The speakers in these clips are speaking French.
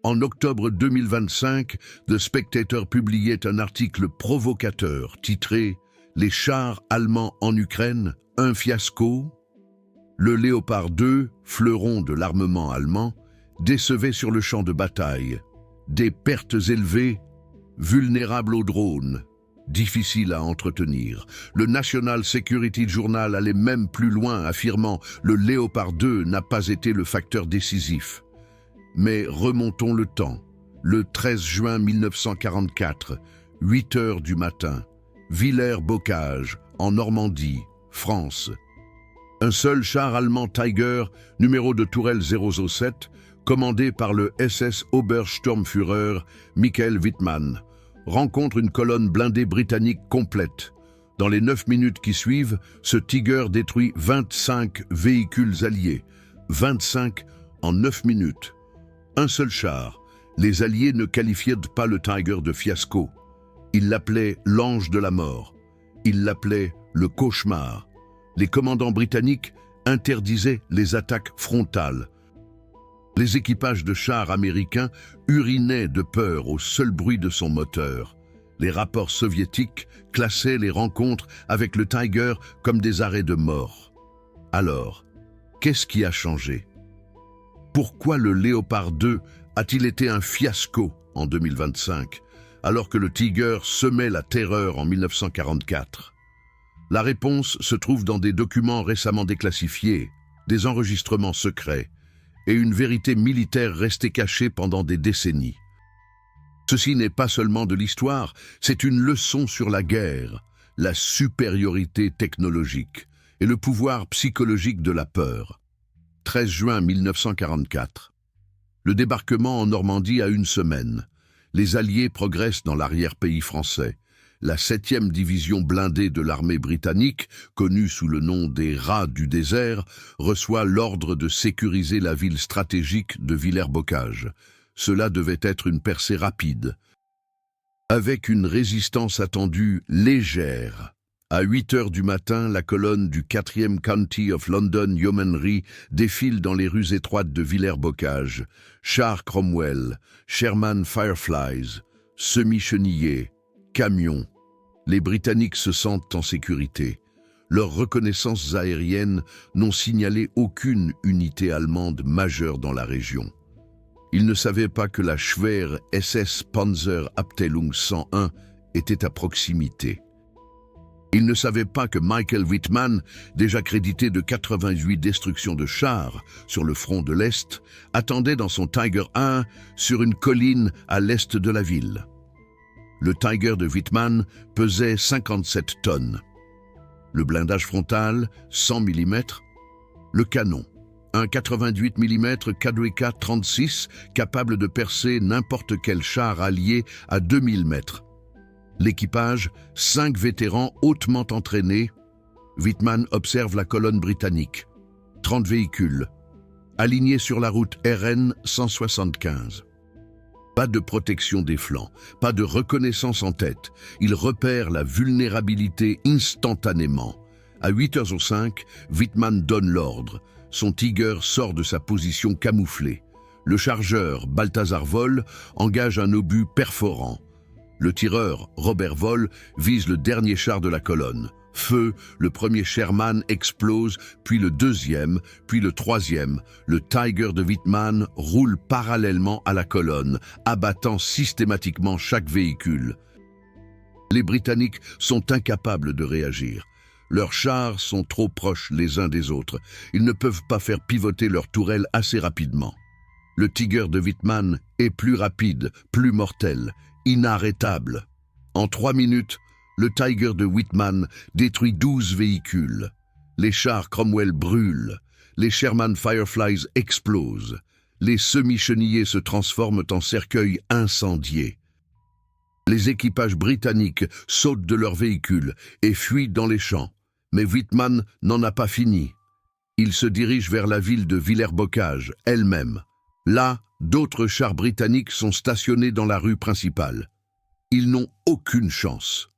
En octobre 2025, The Spectator publiait un article provocateur titré « Les chars allemands en Ukraine, un fiasco ?» Le Léopard 2, fleuron de l'armement allemand, décevait sur le champ de bataille. Des pertes élevées, vulnérables aux drones, difficiles à entretenir. Le National Security Journal allait même plus loin, affirmant « Le Léopard 2 n'a pas été le facteur décisif ». Mais remontons le temps. Le 13 juin 1944, 8 heures du matin, Villers-Bocage, en Normandie, France. Un seul char allemand Tiger, numéro de tourelle 007, commandé par le SS Obersturmführer Michael Wittmann, rencontre une colonne blindée britannique complète. Dans les 9 minutes qui suivent, ce Tiger détruit 25 véhicules alliés. 25 en 9 minutes. Un seul char. Les Alliés ne qualifiaient pas le Tiger de fiasco. Ils l'appelaient l'ange de la mort. Ils l'appelaient le cauchemar. Les commandants britanniques interdisaient les attaques frontales. Les équipages de chars américains urinaient de peur au seul bruit de son moteur. Les rapports soviétiques classaient les rencontres avec le Tiger comme des arrêts de mort. Alors, qu'est-ce qui a changé? Pourquoi le Léopard 2 a-t-il été un fiasco en 2025, alors que le Tiger semait la terreur en 1944? La réponse se trouve dans des documents récemment déclassifiés, des enregistrements secrets et une vérité militaire restée cachée pendant des décennies. Ceci n'est pas seulement de l'histoire, c'est une leçon sur la guerre, la supériorité technologique et le pouvoir psychologique de la peur. 13 juin 1944. Le débarquement en Normandie a une semaine. Les Alliés progressent dans l'arrière-pays français. La 7e division blindée de l'armée britannique, connue sous le nom des Rats du désert, reçoit l'ordre de sécuriser la ville stratégique de Villers-Bocage. Cela devait être une percée rapide. Avec une résistance attendue légère, à 8 heures du matin, la colonne du 4e County of London Yeomanry défile dans les rues étroites de Villers-Bocage. Chars Cromwell, Sherman Fireflies, semi-chenillés, camions. Les Britanniques se sentent en sécurité. Leurs reconnaissances aériennes n'ont signalé aucune unité allemande majeure dans la région. Ils ne savaient pas que la Schwer SS Panzer Abteilung 101 était à proximité. Ils ne savaient pas que Michael Wittmann, déjà crédité de 88 destructions de chars sur le front de l'Est, attendait dans son Tiger 1 sur une colline à l'est de la ville. Le Tiger de Wittmann pesait 57 tonnes. Le blindage frontal, 100 mm. Le canon, un 88 mm Kadrika 36 capable de percer n'importe quel char allié à 2000 mètres. L'équipage, 5 vétérans hautement entraînés. Wittmann observe la colonne britannique. 30 véhicules, alignés sur la route RN 175. Pas de protection des flancs, pas de reconnaissance en tête. Il repère la vulnérabilité instantanément. À 8h05, Wittmann donne l'ordre. Son Tiger sort de sa position camouflée. Le chargeur, Balthazar Voll, engage un obus perforant. Le tireur, Robert Voll, vise le dernier char de la colonne. Feu, le premier Sherman explose, puis le deuxième, puis le troisième. Le Tiger de Wittmann roule parallèlement à la colonne, abattant systématiquement chaque véhicule. Les Britanniques sont incapables de réagir. Leurs chars sont trop proches les uns des autres. Ils ne peuvent pas faire pivoter leurs tourelles assez rapidement. Le Tiger de Wittmann est plus rapide, plus mortel, inarrêtable. En 3 minutes, le Tiger de Wittmann détruit 12 véhicules. Les chars Cromwell brûlent. Les Sherman Fireflies explosent. Les semi-chenillés se transforment en cercueils incendiés. Les équipages britanniques sautent de leurs véhicules et fuient dans les champs. Mais Wittmann n'en a pas fini. Il se dirige vers la ville de Villers-Bocage, elle-même. Là, d'autres chars britanniques sont stationnés dans la rue principale. Ils n'ont aucune chance.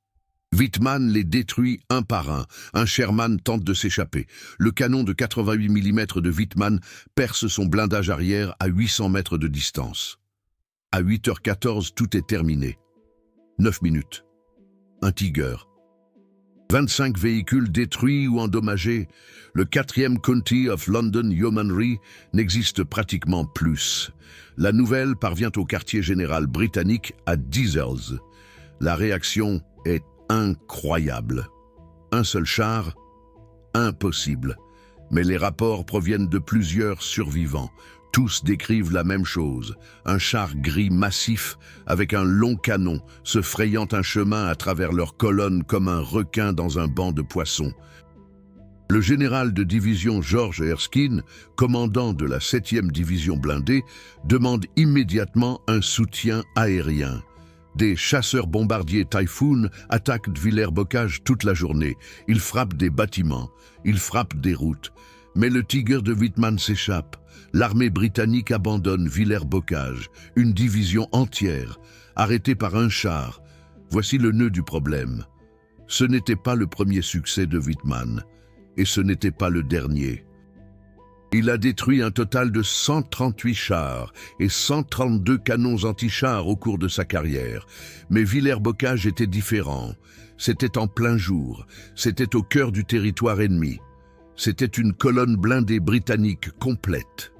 Wittmann les détruit un par un. Un Sherman tente de s'échapper. Le canon de 88 mm de Wittmann perce son blindage arrière à 800 mètres de distance. À 8h14, tout est terminé. 9 minutes. Un Tiger. 25 véhicules détruits ou endommagés. Le 4e County of London Yeomanry n'existe pratiquement plus. La nouvelle parvient au quartier général britannique à Diesels. La réaction est incroyable. Un seul char? Impossible. Mais les rapports proviennent de plusieurs survivants. Tous décrivent la même chose, un char gris massif avec un long canon se frayant un chemin à travers leurs colonnes comme un requin dans un banc de poissons. Le général de division George Erskine, commandant de la 7e division blindée, demande immédiatement un soutien aérien. Des chasseurs-bombardiers Typhoon attaquent Villers-Bocage toute la journée. Ils frappent des bâtiments, ils frappent des routes. Mais le Tiger de Whitman s'échappe. L'armée britannique abandonne Villers-Bocage, une division entière, arrêtée par un char. Voici le nœud du problème. Ce n'était pas le premier succès de Whitman, et ce n'était pas le dernier. Il a détruit un total de 138 chars et 132 canons anti-chars au cours de sa carrière. Mais Villers-Bocage était différent. C'était en plein jour, c'était au cœur du territoire ennemi. C'était une colonne blindée britannique complète.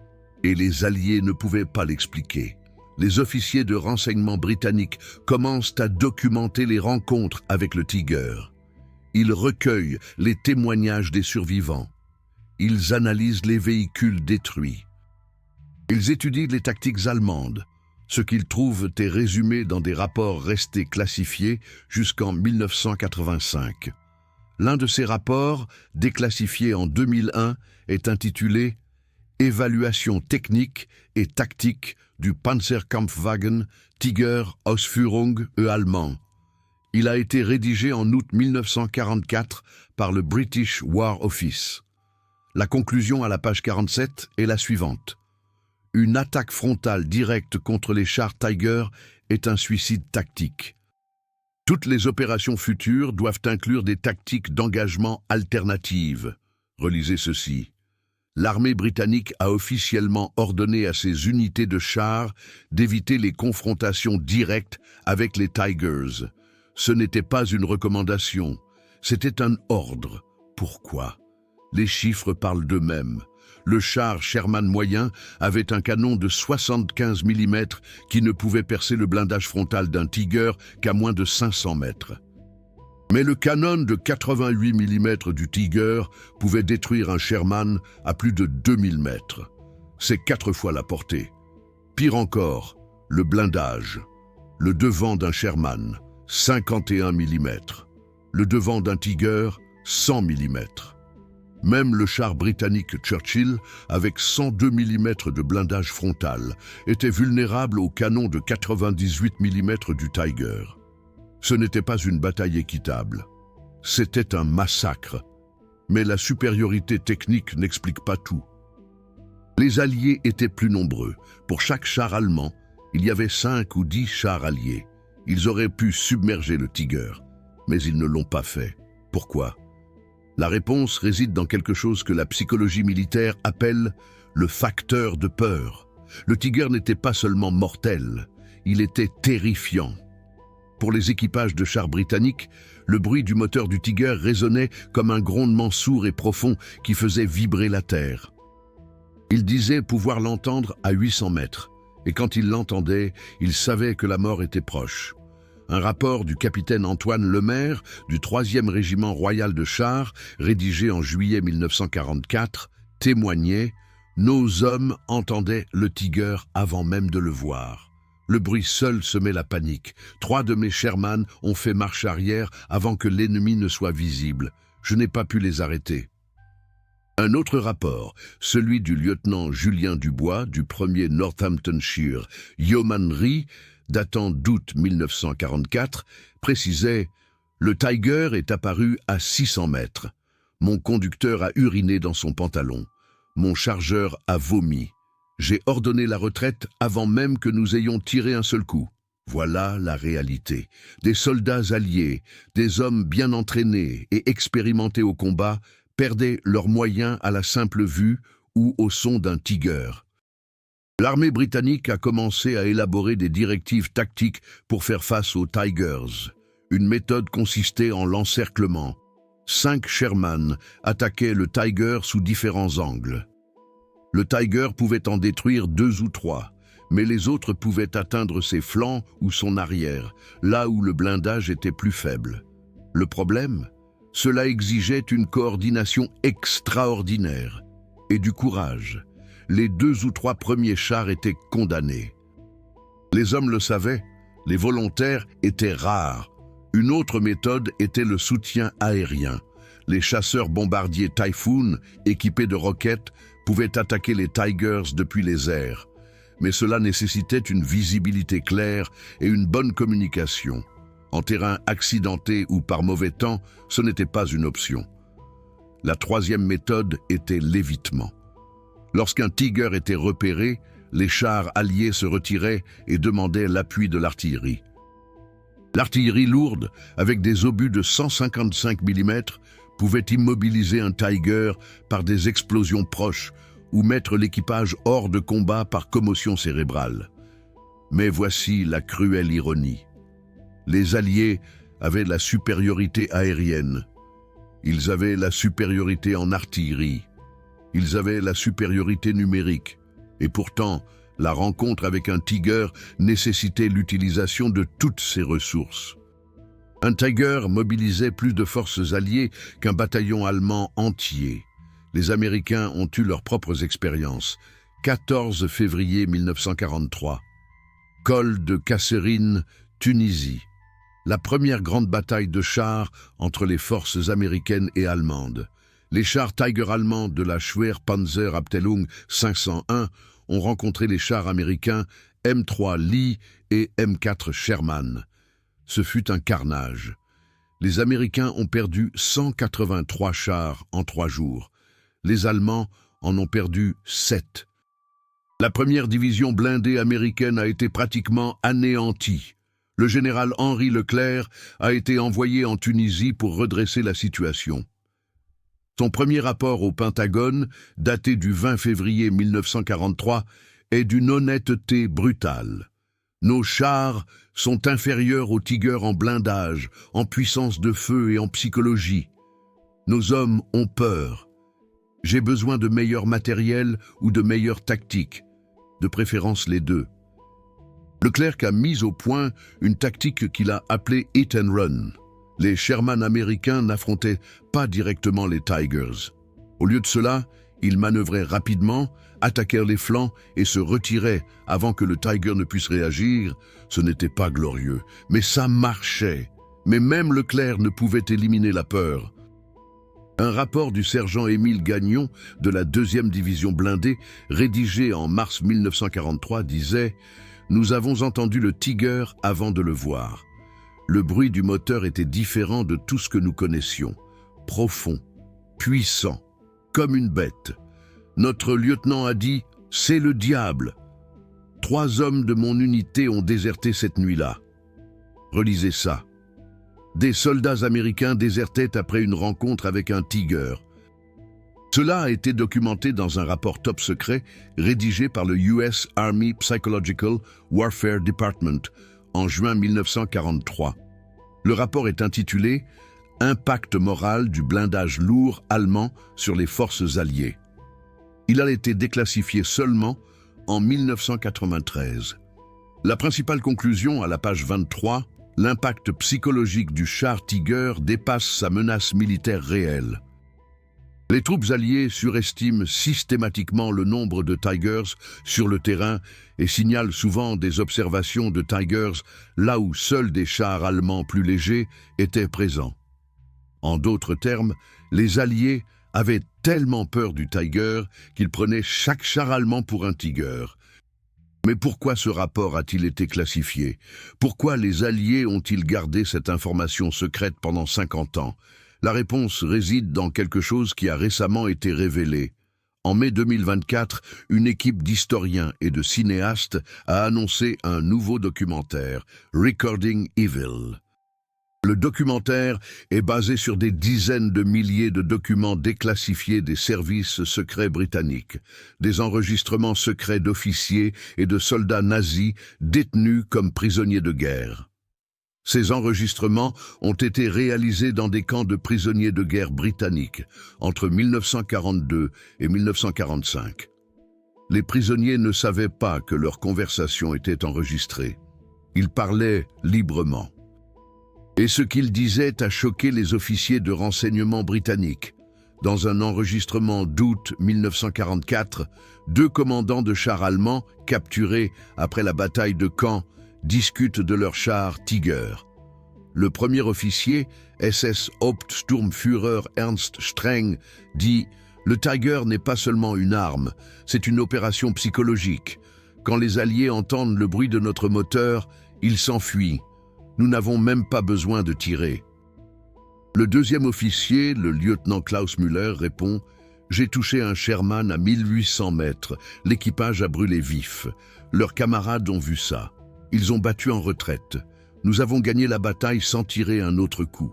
Et les Alliés ne pouvaient pas l'expliquer. Les officiers de renseignement britanniques commencent à documenter les rencontres avec le Tiger. Ils recueillent les témoignages des survivants. Ils analysent les véhicules détruits. Ils étudient les tactiques allemandes. Ce qu'ils trouvent est résumé dans des rapports restés classifiés jusqu'en 1985. L'un de ces rapports, déclassifié en 2001, est intitulé « Évaluation technique et tactique du Panzerkampfwagen Tiger Ausführung allemand ». Il a été rédigé en août 1944 par le British War Office. La conclusion à la page 47 est la suivante. Une attaque frontale directe contre les chars Tiger est un suicide tactique. Toutes les opérations futures doivent inclure des tactiques d'engagement alternatives. Relisez ceci. L'armée britannique a officiellement ordonné à ses unités de chars d'éviter les confrontations directes avec les Tigers. Ce n'était pas une recommandation, c'était un ordre. Pourquoi? Les chiffres parlent d'eux-mêmes. Le char Sherman moyen avait un canon de 75 mm qui ne pouvait percer le blindage frontal d'un Tiger qu'à moins de 500 mètres. Mais le canon de 88 mm du Tiger pouvait détruire un Sherman à plus de 2000 mètres. C'est 4 fois la portée. Pire encore, le blindage. Le devant d'un Sherman, 51 mm. Le devant d'un Tiger, 100 mm. Même le char britannique Churchill, avec 102 mm de blindage frontal, était vulnérable au canon de 98 mm du Tiger. Ce n'était pas une bataille équitable. C'était un massacre. Mais la supériorité technique n'explique pas tout. Les Alliés étaient plus nombreux. Pour chaque char allemand, il y avait 5 ou 10 chars alliés. Ils auraient pu submerger le Tiger, mais ils ne l'ont pas fait. Pourquoi ? La réponse réside dans quelque chose que la psychologie militaire appelle le facteur de peur. Le Tiger n'était pas seulement mortel, il était terrifiant. Pour les équipages de chars britanniques, le bruit du moteur du Tiger résonnait comme un grondement sourd et profond qui faisait vibrer la terre. Ils disaient pouvoir l'entendre à 800 mètres, et quand ils l'entendaient, ils savaient que la mort était proche. Un rapport du capitaine Antoine Lemaire du 3e régiment royal de chars, rédigé en juillet 1944, témoignait « Nos hommes entendaient le Tiger avant même de le voir. Le bruit seul semait la panique. 3 de mes Sherman ont fait marche arrière avant que l'ennemi ne soit visible. Je n'ai pas pu les arrêter. » Un autre rapport, celui du lieutenant Julien Dubois du 1er Northamptonshire Yeomanry, datant d'août 1944, précisait « Le Tiger est apparu à 600 mètres. Mon conducteur a uriné dans son pantalon. Mon chargeur a vomi. J'ai ordonné la retraite avant même que nous ayons tiré un seul coup. » Voilà la réalité. Des soldats alliés, des hommes bien entraînés et expérimentés au combat, perdaient leurs moyens à la simple vue ou au son d'un Tiger. L'armée britannique a commencé à élaborer des directives tactiques pour faire face aux Tigers. Une méthode consistait en l'encerclement. 5 Sherman attaquaient le Tiger sous différents angles. Le Tiger pouvait en détruire 2 ou 3, mais les autres pouvaient atteindre ses flancs ou son arrière, là où le blindage était plus faible. Le problème? Cela exigeait une coordination extraordinaire et du courage. Les 2 ou 3 premiers chars étaient condamnés. Les hommes le savaient, les volontaires étaient rares. Une autre méthode était le soutien aérien. Les chasseurs bombardiers Typhoon, équipés de roquettes, pouvaient attaquer les Tigers depuis les airs. Mais cela nécessitait une visibilité claire et une bonne communication. En terrain accidenté ou par mauvais temps, ce n'était pas une option. La troisième méthode était l'évitement. Lorsqu'un Tiger était repéré, les chars alliés se retiraient et demandaient l'appui de l'artillerie. L'artillerie lourde, avec des obus de 155 mm, pouvait immobiliser un Tiger par des explosions proches ou mettre l'équipage hors de combat par commotion cérébrale. Mais voici la cruelle ironie. Les Alliés avaient la supériorité aérienne. Ils avaient la supériorité en artillerie. Ils avaient la supériorité numérique. Et pourtant, la rencontre avec un Tiger nécessitait l'utilisation de toutes ses ressources. Un Tiger mobilisait plus de forces alliées qu'un bataillon allemand entier. Les Américains ont eu leurs propres expériences. 14 février 1943. Col de Kasserine, Tunisie. La première grande bataille de chars entre les forces américaines et allemandes. Les chars Tiger allemands de la Schwerpanzerabteilung 501 ont rencontré les chars américains M3 Lee et M4 Sherman. Ce fut un carnage. Les Américains ont perdu 183 chars en 3 jours. Les Allemands en ont perdu 7. La première division blindée américaine a été pratiquement anéantie. Le général Henri Leclerc a été envoyé en Tunisie pour redresser la situation. Son premier rapport au Pentagone, daté du 20 février 1943, est d'une honnêteté brutale. Nos chars sont inférieurs aux Tigers en blindage, en puissance de feu et en psychologie. Nos hommes ont peur. J'ai besoin de meilleur matériel ou de meilleures tactiques, de préférence les deux. Leclerc a mis au point une tactique qu'il a appelée « hit and run ». Les Sherman américains n'affrontaient pas directement les Tigers. Au lieu de cela, ils manœuvraient rapidement, attaquèrent les flancs et se retiraient avant que le Tiger ne puisse réagir. Ce n'était pas glorieux, mais ça marchait. Mais même Leclerc ne pouvait éliminer la peur. Un rapport du sergent Émile Gagnon de la 2e division blindée, rédigé en mars 1943, disait « Nous avons entendu le Tiger avant de le voir. Le bruit du moteur était différent de tout ce que nous connaissions. Profond, puissant, comme une bête. Notre lieutenant a dit « C'est le diable ». 3 hommes de mon unité ont déserté cette nuit-là. Relisez ça. Des soldats américains désertaient après une rencontre avec un Tiger. Cela a été documenté dans un rapport top secret rédigé par le US Army Psychological Warfare Department en juin 1943. Le rapport est intitulé « Impact moral du blindage lourd allemand sur les forces alliées ». Il a été déclassifié seulement en 1993. La principale conclusion à la page 23, l'impact psychologique du char Tiger dépasse sa menace militaire réelle. Les troupes alliées surestiment systématiquement le nombre de Tigers sur le terrain et signalent souvent des observations de Tigers là où seuls des chars allemands plus légers étaient présents. En d'autres termes, les Alliés avaient tellement peur du Tiger qu'ils prenaient chaque char allemand pour un Tiger. Mais pourquoi ce rapport a-t-il été classifié? Pourquoi les Alliés ont-ils gardé cette information secrète pendant 50 ans? La réponse réside dans quelque chose qui a récemment été révélé. En mai 2024, une équipe d'historiens et de cinéastes a annoncé un nouveau documentaire, Recording Evil. Le documentaire est basé sur des dizaines de milliers de documents déclassifiés des services secrets britanniques, des enregistrements secrets d'officiers et de soldats nazis détenus comme prisonniers de guerre. Ces enregistrements ont été réalisés dans des camps de prisonniers de guerre britanniques entre 1942 et 1945. Les prisonniers ne savaient pas que leurs conversations étaient enregistrées. Ils parlaient librement. Et ce qu'ils disaient a choqué les officiers de renseignement britanniques. Dans un enregistrement d'août 1944, 2 commandants de chars allemands, capturés après la bataille de Caen, discutent de leur char Tiger. Le premier officier, SS Hauptsturmführer Ernst Streng, dit « Le Tiger n'est pas seulement une arme, c'est une opération psychologique. Quand les Alliés entendent le bruit de notre moteur, ils s'enfuient. Nous n'avons même pas besoin de tirer. » Le deuxième officier, le lieutenant Klaus Müller, répond « J'ai touché un Sherman à 1800 mètres. L'équipage a brûlé vif. Leurs camarades ont vu ça. Ils ont battu en retraite. Nous avons gagné la bataille sans tirer un autre coup. »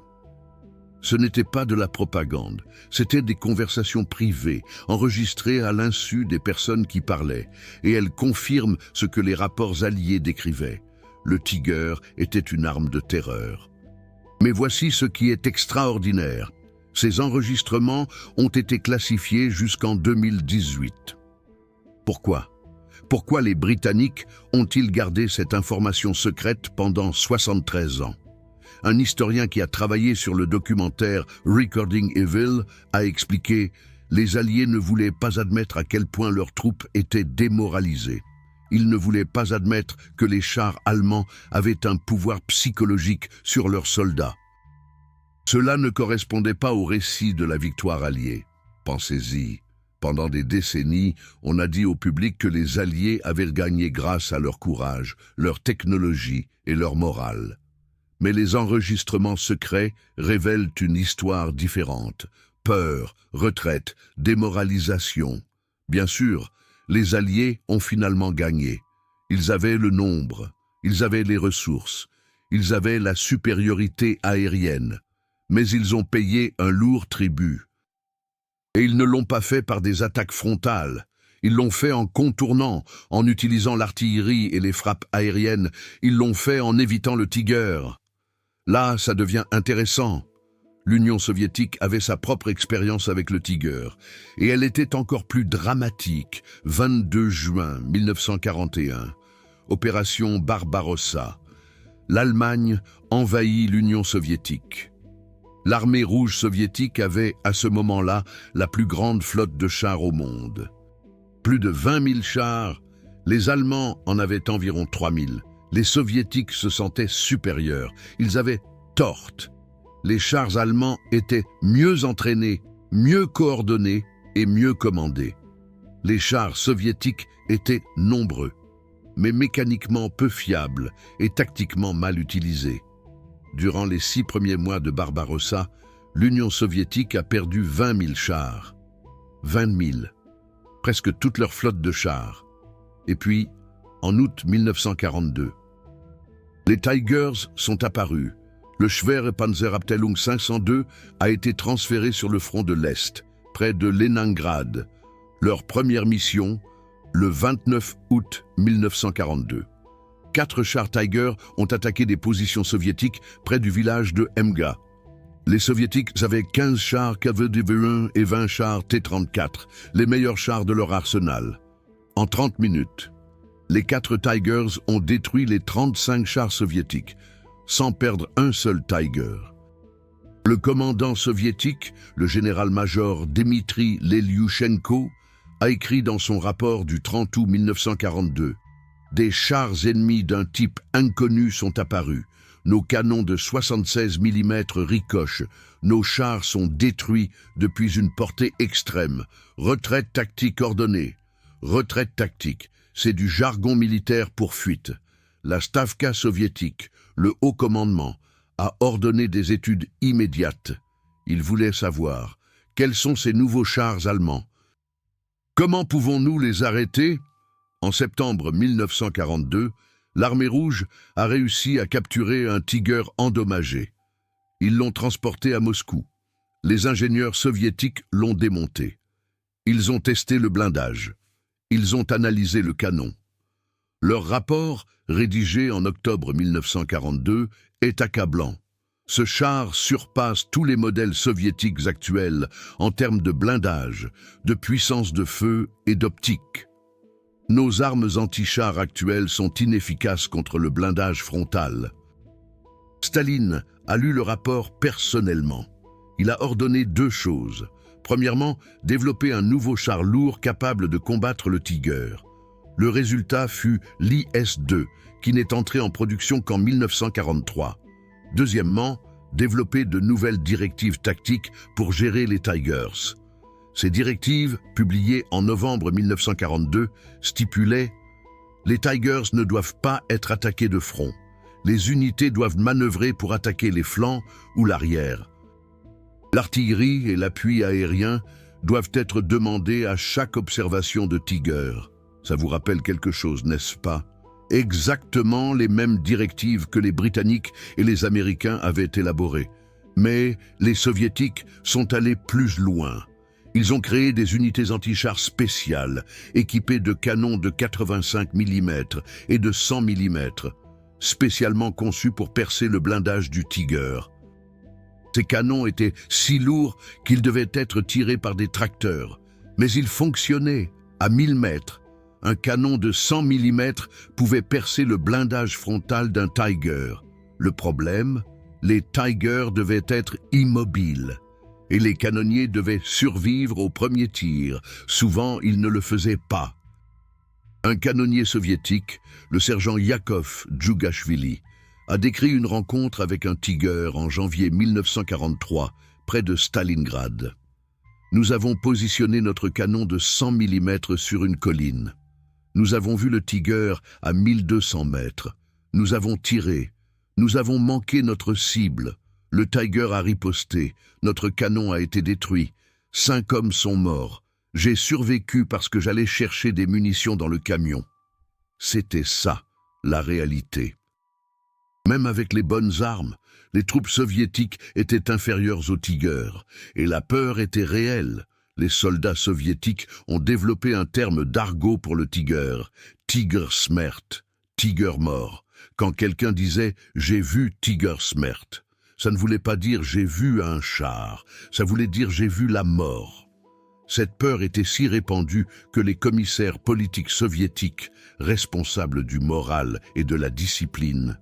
Ce n'était pas de la propagande, c'était des conversations privées, enregistrées à l'insu des personnes qui parlaient, et elles confirment ce que les rapports alliés décrivaient. Le Tiger était une arme de terreur. Mais voici ce qui est extraordinaire. Ces enregistrements ont été classifiés jusqu'en 2018. Pourquoi ? Pourquoi les Britanniques ont-ils gardé cette information secrète pendant 73 ans ? Un historien qui a travaillé sur le documentaire Recording Evil a expliqué « Les Alliés ne voulaient pas admettre à quel point leurs troupes étaient démoralisées. Ils ne voulaient pas admettre que les chars allemands avaient un pouvoir psychologique sur leurs soldats. Cela ne correspondait pas au récit de la victoire alliée. Pensez-y. Pendant des décennies, on a dit au public que les Alliés avaient gagné grâce à leur courage, leur technologie et leur morale. Mais les enregistrements secrets révèlent une histoire différente. Peur, retraite, démoralisation. Bien sûr, les Alliés ont finalement gagné. Ils avaient le nombre, ils avaient les ressources, ils avaient la supériorité aérienne, mais ils ont payé un lourd tribut. Et ils ne l'ont pas fait par des attaques frontales. Ils l'ont fait en contournant, en utilisant l'artillerie et les frappes aériennes. Ils l'ont fait en évitant le Tiger. Là, ça devient intéressant. L'Union soviétique avait sa propre expérience avec le Tiger, et elle était encore plus dramatique. 22 juin 1941, opération Barbarossa. L'Allemagne envahit l'Union soviétique. L'armée rouge soviétique avait, à ce moment-là, la plus grande flotte de chars au monde. Plus de 20 000 chars, les Allemands en avaient environ 3 000. Les Soviétiques se sentaient supérieurs, ils avaient torte. Les chars allemands étaient mieux entraînés, mieux coordonnés et mieux commandés. Les chars soviétiques étaient nombreux, mais mécaniquement peu fiables et tactiquement mal utilisés. Durant les 6 premiers mois de Barbarossa, l'Union soviétique a perdu 20 000 chars. 20 000, presque toute leur flotte de chars. Et puis, en août 1942, les Tigers sont apparus. Le Schwere Panzerabteilung 502 a été transféré sur le front de l'Est, près de Leningrad. Leur première mission, le 29 août 1942. 4 chars Tiger ont attaqué des positions soviétiques près du village de Emga. Les Soviétiques avaient 15 chars KV-1 et 20 chars T-34, les meilleurs chars de leur arsenal. En 30 minutes, les 4 Tigers ont détruit les 35 chars soviétiques, sans perdre un seul Tiger. Le commandant soviétique, le général-major Dmitri Lelyushenko, a écrit dans son rapport du 30 août 1942 « Des chars ennemis d'un type inconnu sont apparus. Nos canons de 76 mm ricochent. Nos chars sont détruits depuis une portée extrême. Retraite tactique ordonnée. » Retraite tactique, c'est du jargon militaire pour fuite. La Stavka soviétique, le haut commandement, a ordonné des études immédiates. Il voulait savoir quels sont ces nouveaux chars allemands. Comment pouvons-nous les arrêter ? En septembre 1942, l'armée rouge a réussi à capturer un Tiger endommagé. Ils l'ont transporté à Moscou. Les ingénieurs soviétiques l'ont démonté. Ils ont testé le blindage. Ils ont analysé le canon. Leur rapport, rédigé en octobre 1942, est accablant. Ce char surpasse tous les modèles soviétiques actuels en termes de blindage, de puissance de feu et d'optique. Nos armes anti-chars actuelles sont inefficaces contre le blindage frontal. Staline a lu le rapport personnellement. Il a ordonné 2 choses. Premièrement, développer un nouveau char lourd capable de combattre le Tiger. Le résultat fut l'IS-2, qui n'est entré en production qu'en 1943. Deuxièmement, développer de nouvelles directives tactiques pour gérer les Tigers. Ces directives, publiées en novembre 1942, stipulaient « Les Tigers ne doivent pas être attaqués de front. Les unités doivent manœuvrer pour attaquer les flancs ou l'arrière. L'artillerie et l'appui aérien doivent être demandés à chaque observation de Tiger. » Ça vous rappelle quelque chose, n'est-ce pas? Exactement les mêmes directives que les Britanniques et les Américains avaient élaborées. Mais les Soviétiques sont allés plus loin. Ils ont créé des unités anti-chars spéciales, équipées de canons de 85 mm et de 100 mm, spécialement conçus pour percer le blindage du Tiger. Ces canons étaient si lourds qu'ils devaient être tirés par des tracteurs, mais ils fonctionnaient à 1000 mètres. Un canon de 100 mm pouvait percer le blindage frontal d'un Tiger. Le problème, les Tigers devaient être immobiles et les canonniers devaient survivre au premier tir. Souvent, ils ne le faisaient pas. Un canonnier soviétique, le sergent Yakov Djougashvili, a décrit une rencontre avec un Tiger en janvier 1943, près de Stalingrad. Nous avons positionné notre canon de 100 mm sur une colline. Nous avons vu le Tiger à 1200 mètres. Nous avons tiré. Nous avons manqué notre cible. Le Tiger a riposté. Notre canon a été détruit. 5 hommes sont morts. J'ai survécu parce que j'allais chercher des munitions dans le camion. C'était ça, la réalité. Même avec les bonnes armes, les troupes soviétiques étaient inférieures aux Tigers, et la peur était réelle. Les soldats soviétiques ont développé un terme d'argot pour le Tiger, Tiger Smert, Tiger mort. Quand quelqu'un disait « j'ai vu Tiger Smert », ça ne voulait pas dire « j'ai vu un char », ça voulait dire « j'ai vu la mort ». Cette peur était si répandue que les commissaires politiques soviétiques, responsables du moral et de la discipline,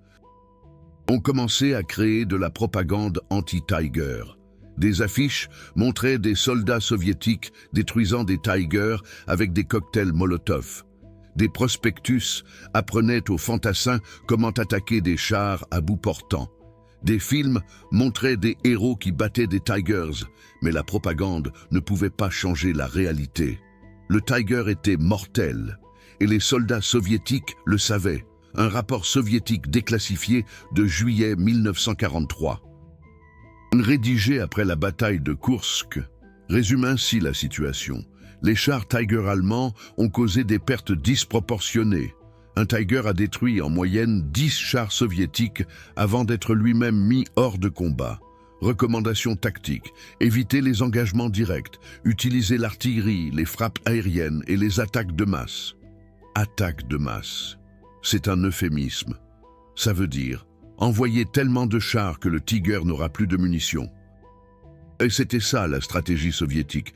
ont commencé à créer de la propagande anti-Tiger. Des affiches montraient des soldats soviétiques détruisant des Tigers avec des cocktails Molotov. Des prospectus apprenaient aux fantassins comment attaquer des chars à bout portant. Des films montraient des héros qui battaient des Tigers, mais la propagande ne pouvait pas changer la réalité. Le Tiger était mortel, et les soldats soviétiques le savaient. Un rapport soviétique déclassifié de juillet 1943. Rédigé après la bataille de Koursk, résume ainsi la situation. Les chars Tiger allemands ont causé des pertes disproportionnées. Un Tiger a détruit en moyenne 10 chars soviétiques avant d'être lui-même mis hors de combat. Recommandations tactiques: éviter les engagements directs, utiliser l'artillerie, les frappes aériennes et les attaques de masse. Attaque de masse. C'est un euphémisme. Ça veut dire envoyer tellement de chars que le Tiger n'aura plus de munitions. Et c'était ça la stratégie soviétique.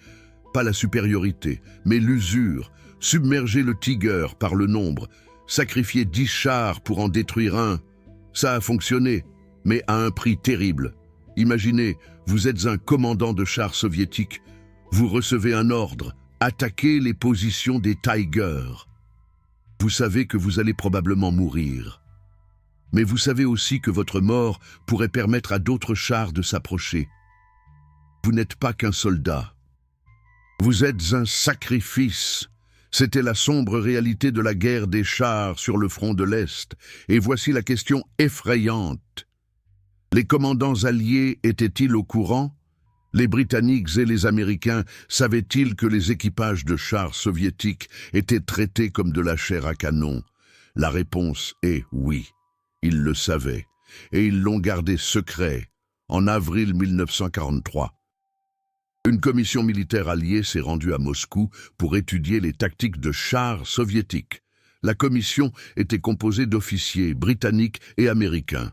Pas la supériorité, mais l'usure. Submerger le Tiger par le nombre. Sacrifier 10 chars pour en détruire un. Ça a fonctionné, mais à un prix terrible. Imaginez, vous êtes un commandant de chars soviétique. Vous recevez un ordre. Attaquer les positions des Tigers. Vous savez que vous allez probablement mourir. Mais vous savez aussi que votre mort pourrait permettre à d'autres chars de s'approcher. Vous n'êtes pas qu'un soldat. Vous êtes un sacrifice. C'était la sombre réalité de la guerre des chars sur le front de l'Est. Et voici la question effrayante. Les commandants alliés étaient-ils au courant? Les Britanniques et les Américains savaient-ils que les équipages de chars soviétiques étaient traités comme de la chair à canon? La réponse est oui. Ils le savaient, et ils l'ont gardé secret, en avril 1943. Une commission militaire alliée s'est rendue à Moscou pour étudier les tactiques de chars soviétiques. La commission était composée d'officiers britanniques et américains.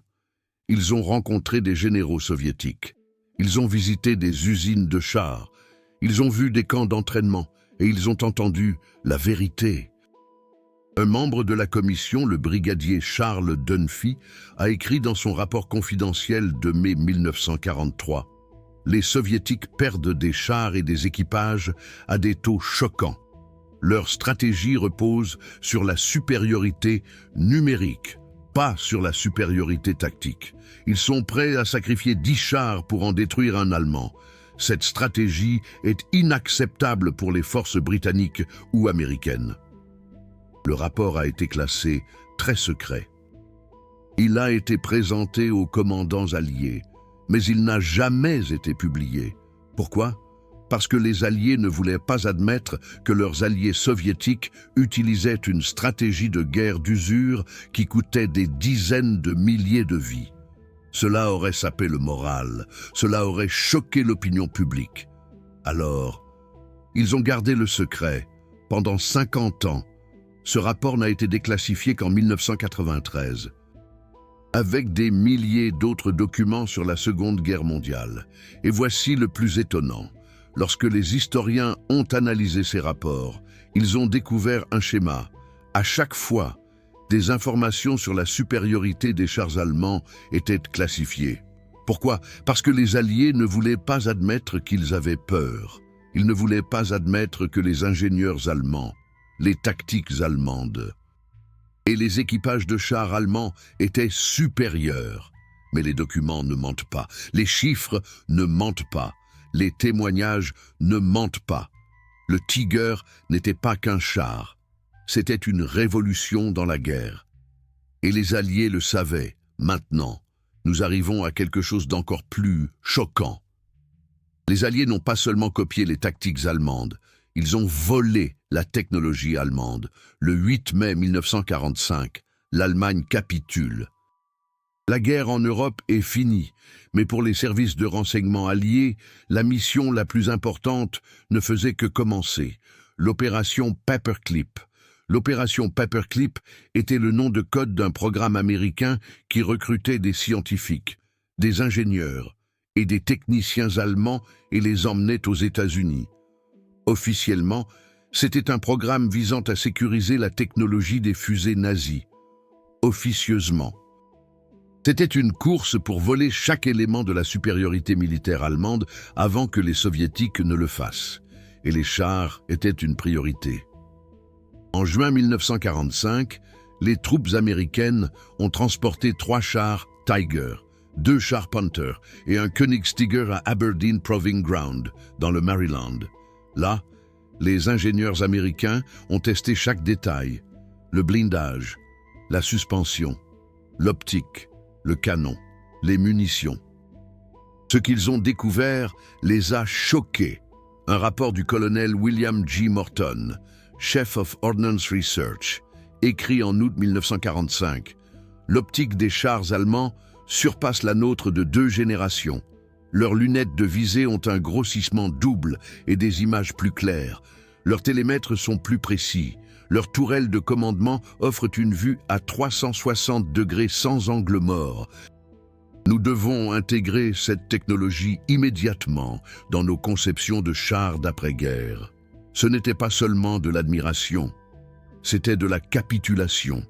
Ils ont rencontré des généraux soviétiques. Ils ont visité des usines de chars. Ils ont vu des camps d'entraînement et ils ont entendu la vérité. Un membre de la commission, le brigadier Charles Dunphy, a écrit dans son rapport confidentiel de mai 1943 « Les Soviétiques perdent des chars et des équipages à des taux choquants. Leur stratégie repose sur la supériorité numérique, pas sur la supériorité tactique. Ils sont prêts à sacrifier 10 chars pour en détruire un Allemand. Cette stratégie est inacceptable pour les forces britanniques ou américaines. » Le rapport a été classé très secret. Il a été présenté aux commandants alliés, mais il n'a jamais été publié. Pourquoi ? Parce que les Alliés ne voulaient pas admettre que leurs alliés soviétiques utilisaient une stratégie de guerre d'usure qui coûtait des dizaines de milliers de vies. Cela aurait sapé le moral, cela aurait choqué l'opinion publique. Alors, ils ont gardé le secret pendant 50 ans. Ce rapport n'a été déclassifié qu'en 1993. Avec des milliers d'autres documents sur la Seconde Guerre mondiale. Et voici le plus étonnant. Lorsque les historiens ont analysé ces rapports, ils ont découvert un schéma. À chaque fois, des informations sur la supériorité des chars allemands étaient classifiées. Pourquoi ? Parce que les Alliés ne voulaient pas admettre qu'ils avaient peur. Ils ne voulaient pas admettre que les ingénieurs allemands, les tactiques allemandes et les équipages de chars allemands étaient supérieurs. Mais les documents ne mentent pas, les chiffres ne mentent pas, les témoignages ne mentent pas. Le Tiger n'était pas qu'un char, c'était une révolution dans la guerre. Et les Alliés le savaient. Maintenant, nous arrivons à quelque chose d'encore plus choquant. Les Alliés n'ont pas seulement copié les tactiques allemandes, ils ont volé la technologie allemande. Le 8 mai 1945, l'Allemagne capitule. La guerre en Europe est finie, mais pour les services de renseignement alliés, la mission la plus importante ne faisait que commencer. L'opération Paperclip. L'opération Paperclip était le nom de code d'un programme américain qui recrutait des scientifiques, des ingénieurs et des techniciens allemands et les emmenait aux États-Unis. Officiellement, c'était un programme visant à sécuriser la technologie des fusées nazies. Officieusement, c'était une course pour voler chaque élément de la supériorité militaire allemande avant que les Soviétiques ne le fassent. Et les chars étaient une priorité. En juin 1945, les troupes américaines ont transporté 3 chars Tiger, 2 chars Panther et un Koenigstigger à Aberdeen Proving Ground, dans le Maryland. Là, les ingénieurs américains ont testé chaque détail, le blindage, la suspension, l'optique, le canon, les munitions. Ce qu'ils ont découvert les a choqués. Un rapport du colonel William G. Morton, chef of Ordnance Research, écrit en août 1945. L'optique des chars allemands surpasse la nôtre de 2 générations. Leurs lunettes de visée ont un grossissement double et des images plus claires. Leurs télémètres sont plus précis. Leurs tourelles de commandement offrent une vue à 360 degrés sans angle mort. Nous devons intégrer cette technologie immédiatement dans nos conceptions de chars d'après-guerre. Ce n'était pas seulement de l'admiration, c'était de la capitulation.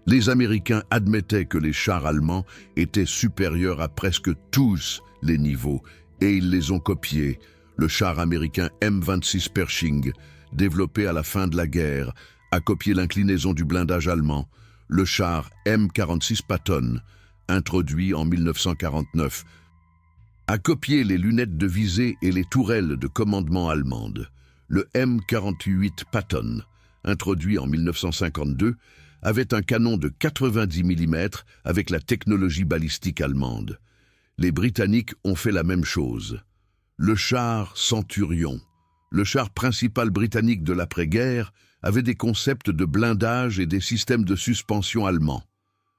Les Américains admettaient que les chars allemands étaient supérieurs à presque tous les niveaux, et ils les ont copiés. Le char américain M26 Pershing, développé à la fin de la guerre, a copié l'inclinaison du blindage allemand. Le char M46 Patton, introduit en 1949, a copié les lunettes de visée et les tourelles de commandement allemandes. Le M48 Patton, introduit en 1952, avait un canon de 90 mm avec la technologie balistique allemande. Les Britanniques ont fait la même chose. Le char Centurion, le char principal britannique de l'après-guerre, avait des concepts de blindage et des systèmes de suspension allemands.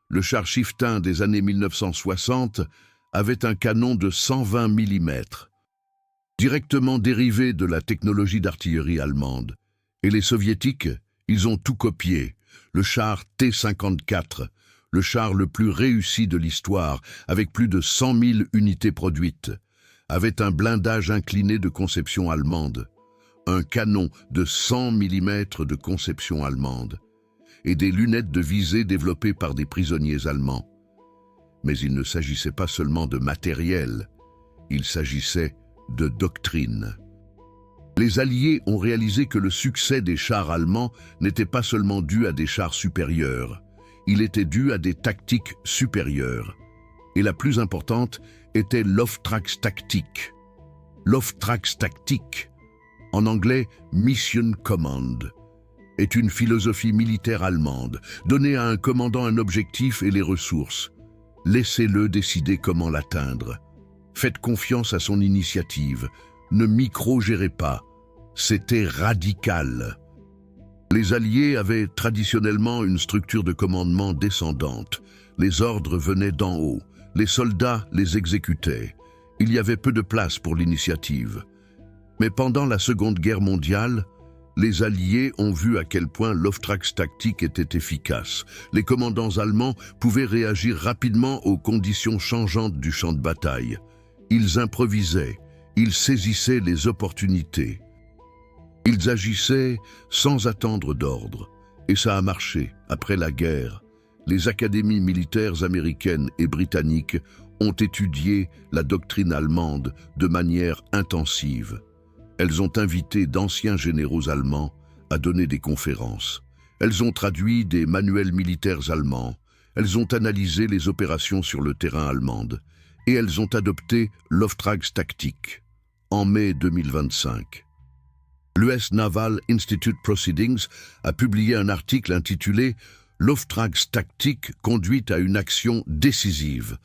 Le char Chieftain des années 1960 avait un canon de 120 mm, directement dérivé de la technologie d'artillerie allemande. Et les soviétiques, ils ont tout copié. Le char T-54, le char le plus réussi de l'histoire, avec plus de 100 000 unités produites, avait un blindage incliné de conception allemande, un canon de 100 mm de conception allemande, et des lunettes de visée développées par des prisonniers allemands. Mais il ne s'agissait pas seulement de matériel, il s'agissait de doctrine. Les Alliés ont réalisé que le succès des chars allemands n'était pas seulement dû à des chars supérieurs, il était dû à des tactiques supérieures. Et la plus importante était l'Auftragstaktik. L'Auftragstaktik, en anglais Mission Command, est une philosophie militaire allemande. Donnez à un commandant un objectif et les ressources. Laissez-le décider comment l'atteindre. Faites confiance à son initiative. Ne micro-gérez pas. C'était radical. Les Alliés avaient traditionnellement une structure de commandement descendante. Les ordres venaient d'en haut. Les soldats les exécutaient. Il y avait peu de place pour l'initiative. Mais pendant la Seconde Guerre mondiale, les Alliés ont vu à quel point l'Auftragstaktik était efficace. Les commandants allemands pouvaient réagir rapidement aux conditions changeantes du champ de bataille. Ils improvisaient, ils saisissaient les opportunités. Ils agissaient sans attendre d'ordre. Et ça a marché. Après la guerre, les académies militaires américaines et britanniques ont étudié la doctrine allemande de manière intensive. Elles ont invité d'anciens généraux allemands à donner des conférences. Elles ont traduit des manuels militaires allemands. Elles ont analysé les opérations sur le terrain allemande. Et elles ont adopté l'Auftragstaktik en mai 2025. L'US Naval Institute Proceedings a publié un article intitulé « L'Auftragstaktik conduit à une action décisive ».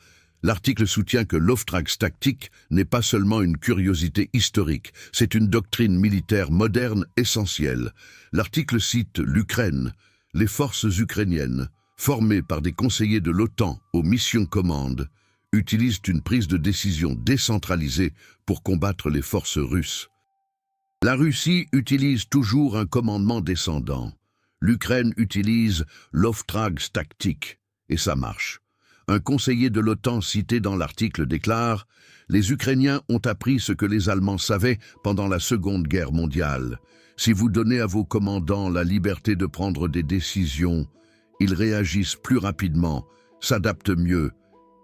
L'article soutient que l'Auftragstaktik n'est pas seulement une curiosité historique, c'est une doctrine militaire moderne essentielle. L'article cite l'Ukraine, les forces ukrainiennes, formées par des conseillers de l'OTAN aux Mission Command, utilisent une prise de décision décentralisée pour combattre les forces russes. La Russie utilise toujours un commandement descendant. L'Ukraine utilise l'Auftragstaktik, et ça marche. Un conseiller de l'OTAN cité dans l'article déclare « Les Ukrainiens ont appris ce que les Allemands savaient pendant la Seconde Guerre mondiale. Si vous donnez à vos commandants la liberté de prendre des décisions, ils réagissent plus rapidement, s'adaptent mieux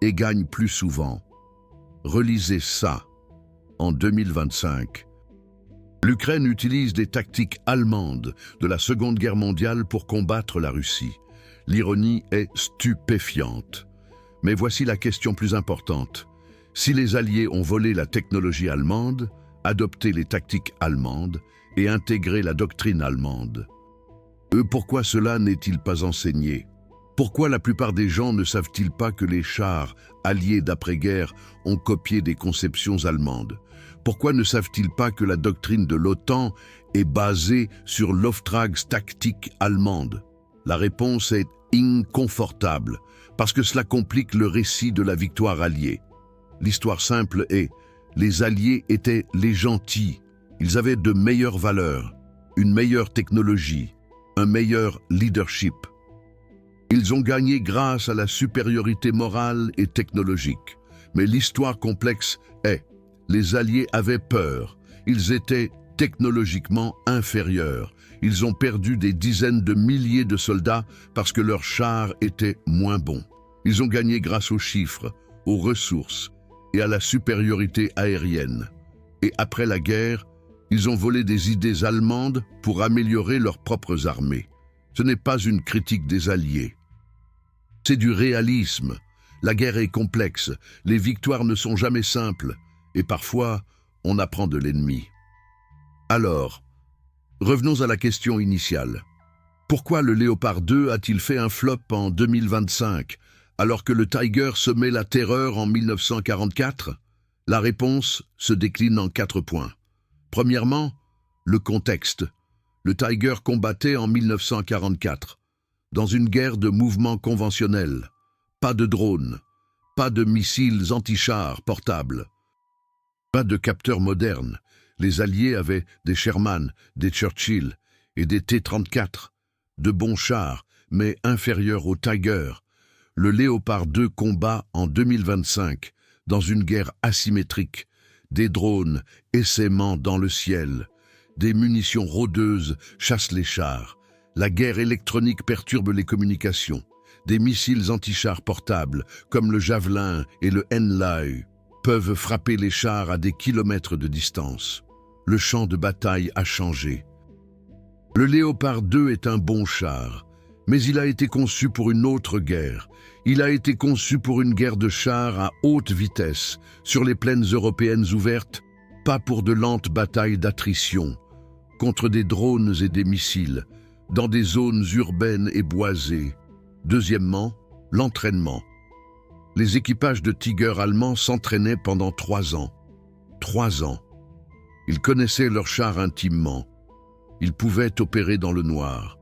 et gagnent plus souvent. » Relisez ça. En 2025. L'Ukraine utilise des tactiques allemandes de la Seconde Guerre mondiale pour combattre la Russie. L'ironie est stupéfiante. Mais voici la question plus importante. Si les Alliés ont volé la technologie allemande, adopté les tactiques allemandes et intégré la doctrine allemande, pourquoi cela n'est-il pas enseigné? Pourquoi la plupart des gens ne savent-ils pas que les chars alliés d'après-guerre ont copié des conceptions allemandes? Pourquoi ne savent-ils pas que la doctrine de l'OTAN est basée sur l'Auftragstaktik allemande? La réponse est inconfortable, parce que cela complique le récit de la victoire alliée. L'histoire simple est, les Alliés étaient les gentils, ils avaient de meilleures valeurs, une meilleure technologie, un meilleur leadership. Ils ont gagné grâce à la supériorité morale et technologique. Mais l'histoire complexe est, les Alliés avaient peur, ils étaient technologiquement inférieurs. Ils ont perdu des dizaines de milliers de soldats parce que leurs chars étaient moins bons. Ils ont gagné grâce aux chiffres, aux ressources et à la supériorité aérienne. Et après la guerre, ils ont volé des idées allemandes pour améliorer leurs propres armées. Ce n'est pas une critique des Alliés. C'est du réalisme. La guerre est complexe, les victoires ne sont jamais simples, et parfois, on apprend de l'ennemi. Alors, revenons à la question initiale. Pourquoi le Léopard 2 a-t-il fait un flop en 2025, alors que le Tiger semait la terreur en 1944? La réponse se décline en 4 points. Premièrement, le contexte. Le Tiger combattait en 1944, dans une guerre de mouvements conventionnels. Pas de drones, Pas de missiles anti-chars portables. Pas de capteurs modernes. Les Alliés avaient des Sherman, des Churchill et des T-34. De bons chars, mais inférieurs aux Tiger. Le Léopard 2 combat en 2025, dans une guerre asymétrique. Des drones essaimant dans le ciel. Des munitions rôdeuses chassent les chars. La guerre électronique perturbe les communications. Des missiles anti-chars portables, comme le Javelin et le Henlai, peuvent frapper les chars à des kilomètres de distance. Le champ de bataille a changé. Le Léopard 2 est un bon char, mais il a été conçu pour une autre guerre. Il a été conçu pour une guerre de chars à haute vitesse, sur les plaines européennes ouvertes, pas pour de lentes batailles d'attrition, contre des drones et des missiles, dans des zones urbaines et boisées. Deuxièmement, l'entraînement. Les équipages de Tiger allemands s'entraînaient pendant 3 ans. 3 ans. Ils connaissaient leurs chars intimement. Ils pouvaient opérer dans le noir.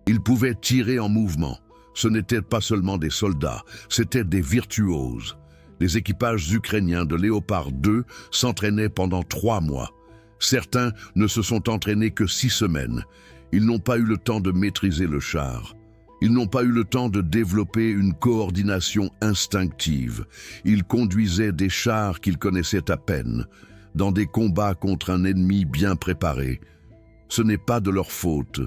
Ils pouvaient tirer en mouvement. Ce n'étaient pas seulement des soldats, c'étaient des virtuoses. Les équipages ukrainiens de Léopard 2 s'entraînaient pendant 3 mois. Certains ne se sont entraînés que 6 semaines. Ils n'ont pas eu le temps de maîtriser le char. Ils n'ont pas eu le temps de développer une coordination instinctive. Ils conduisaient des chars qu'ils connaissaient à peine, dans des combats contre un ennemi bien préparé. Ce n'est pas de leur faute.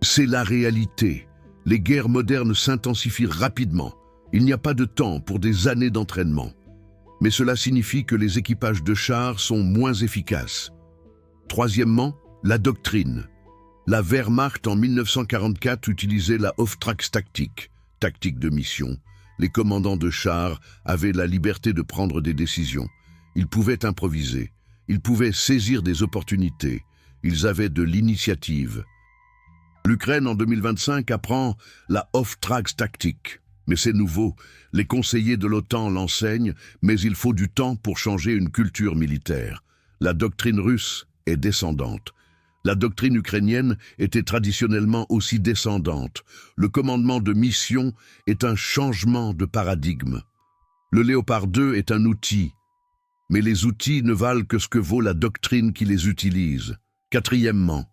C'est la réalité. Les guerres modernes s'intensifient rapidement. Il n'y a pas de temps pour des années d'entraînement. Mais cela signifie que les équipages de chars sont moins efficaces. Troisièmement, la doctrine. La Wehrmacht en 1944 utilisait la Auftragstaktik, tactique de mission. Les commandants de chars avaient la liberté de prendre des décisions. Ils pouvaient improviser. Ils pouvaient saisir des opportunités. Ils avaient de l'initiative. L'Ukraine en 2025 apprend la Auftragstaktik. Mais c'est nouveau. Les conseillers de l'OTAN l'enseignent, mais il faut du temps pour changer une culture militaire. La doctrine russe est descendante. La doctrine ukrainienne était traditionnellement aussi descendante. Le commandement de mission est un changement de paradigme. Le Léopard 2 est un outil, mais les outils ne valent que ce que vaut la doctrine qui les utilise. Quatrièmement,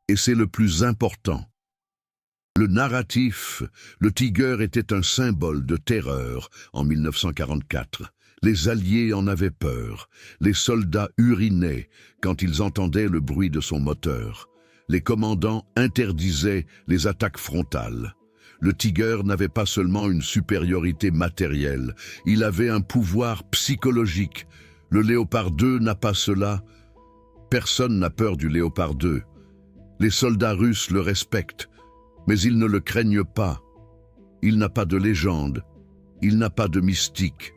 et c'est le plus important, le narratif. Le Tiger était un symbole de terreur en 1944. Les Alliés en avaient peur. Les soldats urinaient quand ils entendaient le bruit de son moteur. Les commandants interdisaient les attaques frontales. Le Tiger n'avait pas seulement une supériorité matérielle, il avait un pouvoir psychologique. Le Léopard 2 n'a pas cela. Personne n'a peur du Léopard 2. Les soldats russes le respectent, mais ils ne le craignent pas. Il n'a pas de légende, il n'a pas de mystique.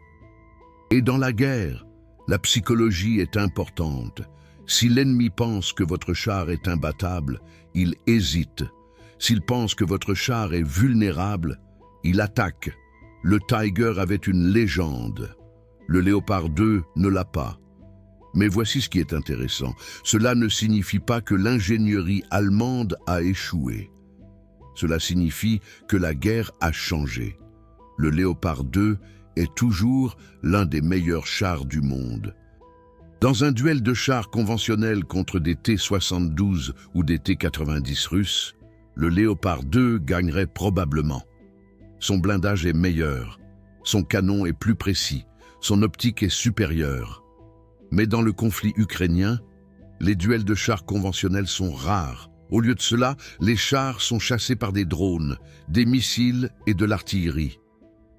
Et dans la guerre, la psychologie est importante. Si l'ennemi pense que votre char est imbattable, il hésite. S'il pense que votre char est vulnérable, il attaque. Le Tiger avait une légende. Le Léopard 2 ne l'a pas. Mais voici ce qui est intéressant. Cela ne signifie pas que l'ingénierie allemande a échoué. Cela signifie que la guerre a changé. Le Léopard 2 est toujours l'un des meilleurs chars du monde. Dans un duel de chars conventionnels contre des T-72 ou des T-90 russes, le Léopard 2 gagnerait probablement. Son blindage est meilleur, son canon est plus précis, son optique est supérieure. Mais dans le conflit ukrainien, les duels de chars conventionnels sont rares. Au lieu de cela, les chars sont chassés par des drones, des missiles et de l'artillerie.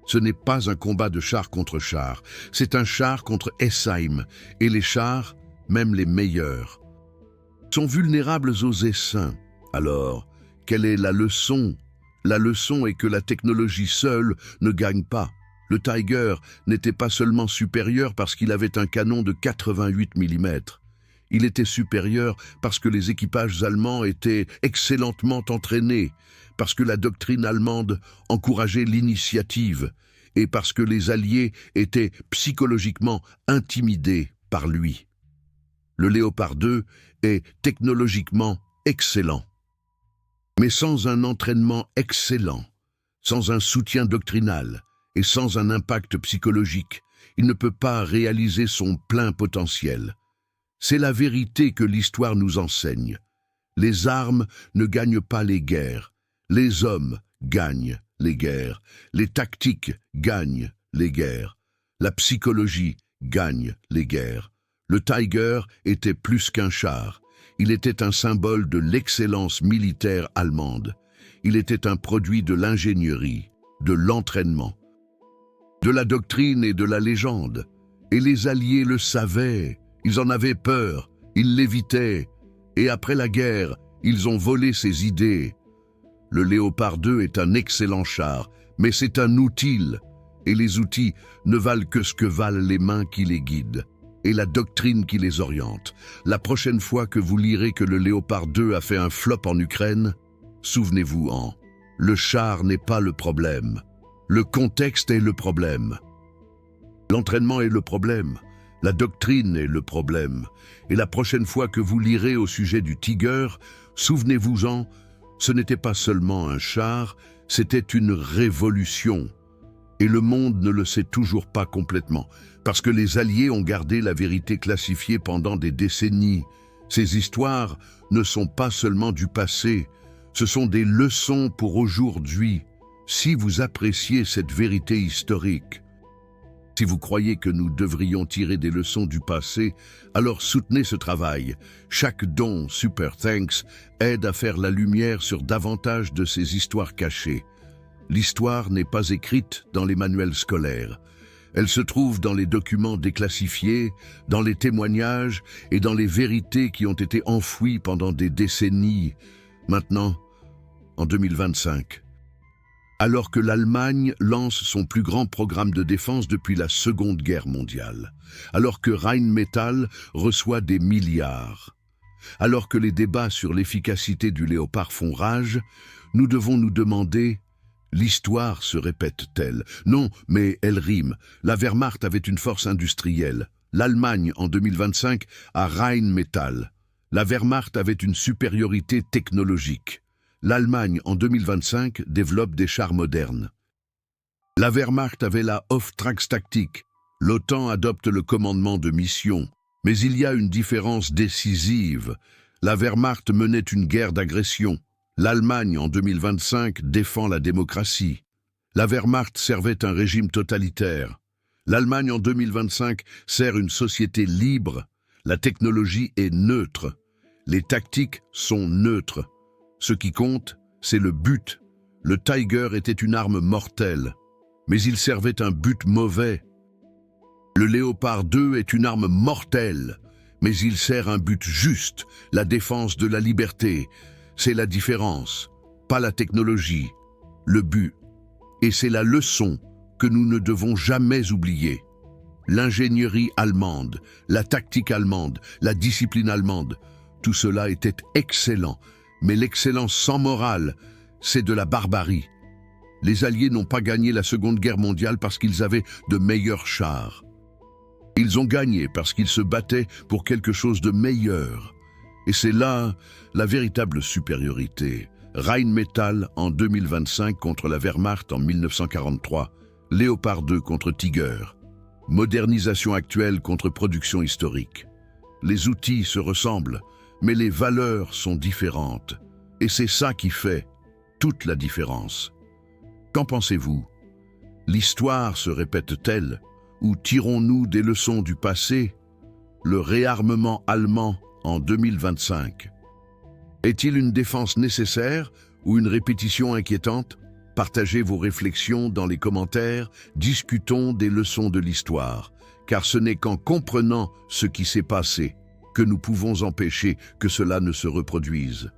Ce n'est pas un combat de char contre char, c'est un char contre Essheim, et les chars, même les meilleurs, sont vulnérables aux essaims. Alors, quelle est la leçon? La leçon est que la technologie seule ne gagne pas. Le Tiger n'était pas seulement supérieur parce qu'il avait un canon de 88 mm. Il était supérieur parce que les équipages allemands étaient excellemment entraînés, parce que la doctrine allemande encourageait l'initiative et parce que les Alliés étaient psychologiquement intimidés par lui. Le Léopard 2 est technologiquement excellent. Mais sans un entraînement excellent, sans un soutien doctrinal et sans un impact psychologique, il ne peut pas réaliser son plein potentiel. C'est la vérité que l'histoire nous enseigne. Les armes ne gagnent pas les guerres. Les hommes gagnent les guerres. Les tactiques gagnent les guerres. La psychologie gagne les guerres. Le Tiger était plus qu'un char. Il était un symbole de l'excellence militaire allemande. Il était un produit de l'ingénierie, de l'entraînement, de la doctrine et de la légende. Et les Alliés le savaient. Ils en avaient peur. Ils l'évitaient. Et après la guerre, ils ont volé ses idées. Le Léopard 2 est un excellent char, mais c'est un outil. Et les outils ne valent que ce que valent les mains qui les guident et la doctrine qui les oriente. La prochaine fois que vous lirez que le Léopard 2 a fait un flop en Ukraine, souvenez-vous-en. Le char n'est pas le problème. Le contexte est le problème. L'entraînement est le problème. La doctrine est le problème. Et la prochaine fois que vous lirez au sujet du Tiger, souvenez-vous-en, ce n'était pas seulement un char, c'était une révolution. Et le monde ne le sait toujours pas complètement, parce que les Alliés ont gardé la vérité classifiée pendant des décennies. Ces histoires ne sont pas seulement du passé, ce sont des leçons pour aujourd'hui. Si vous appréciez cette vérité historique, si vous croyez que nous devrions tirer des leçons du passé, alors soutenez ce travail. Chaque don, Super Thanks, aide à faire la lumière sur davantage de ces histoires cachées. L'histoire n'est pas écrite dans les manuels scolaires. Elle se trouve dans les documents déclassifiés, dans les témoignages et dans les vérités qui ont été enfouies pendant des décennies. Maintenant, en 2025, alors que l'Allemagne lance son plus grand programme de défense depuis la Seconde Guerre mondiale, alors que Rheinmetall reçoit des milliards, alors que les débats sur l'efficacité du Léopard font rage, nous devons nous demander: l'histoire se répète-t-elle? Non, mais elle rime. La Wehrmacht avait une force industrielle. L'Allemagne, en 2025, a Rheinmetall. La Wehrmacht avait une supériorité technologique. L'Allemagne, en 2025, développe des chars modernes. La Wehrmacht avait la Auftragstaktik. L'OTAN adopte le commandement de mission. Mais il y a une différence décisive. La Wehrmacht menait une guerre d'agression. L'Allemagne, en 2025, défend la démocratie. La Wehrmacht servait un régime totalitaire. L'Allemagne, en 2025, sert une société libre. La technologie est neutre. Les tactiques sont neutres. Ce qui compte, c'est le but. Le Tiger était une arme mortelle, mais il servait un but mauvais. Le Léopard 2 est une arme mortelle, mais il sert un but juste, la défense de la liberté. C'est la différence, pas la technologie, le but. Et c'est la leçon que nous ne devons jamais oublier. L'ingénierie allemande, la tactique allemande, la discipline allemande, tout cela était excellent. Mais l'excellence sans morale, c'est de la barbarie. Les Alliés n'ont pas gagné la Seconde Guerre mondiale parce qu'ils avaient de meilleurs chars. Ils ont gagné parce qu'ils se battaient pour quelque chose de meilleur. Et c'est là la véritable supériorité. Rheinmetall en 2025 contre la Wehrmacht en 1943. Léopard 2 contre Tiger. Modernisation actuelle contre production historique. Les outils se ressemblent, mais les valeurs sont différentes. Et c'est ça qui fait toute la différence. Qu'en pensez-vous? L'histoire se répète-t-elle? Ou tirons-nous des leçons du passé? Le réarmement allemand en 2025. Est-il une défense nécessaire ou une répétition inquiétante? Partagez vos réflexions dans les commentaires, discutons des leçons de l'histoire, car ce n'est qu'en comprenant ce qui s'est passé que nous pouvons empêcher que cela ne se reproduise.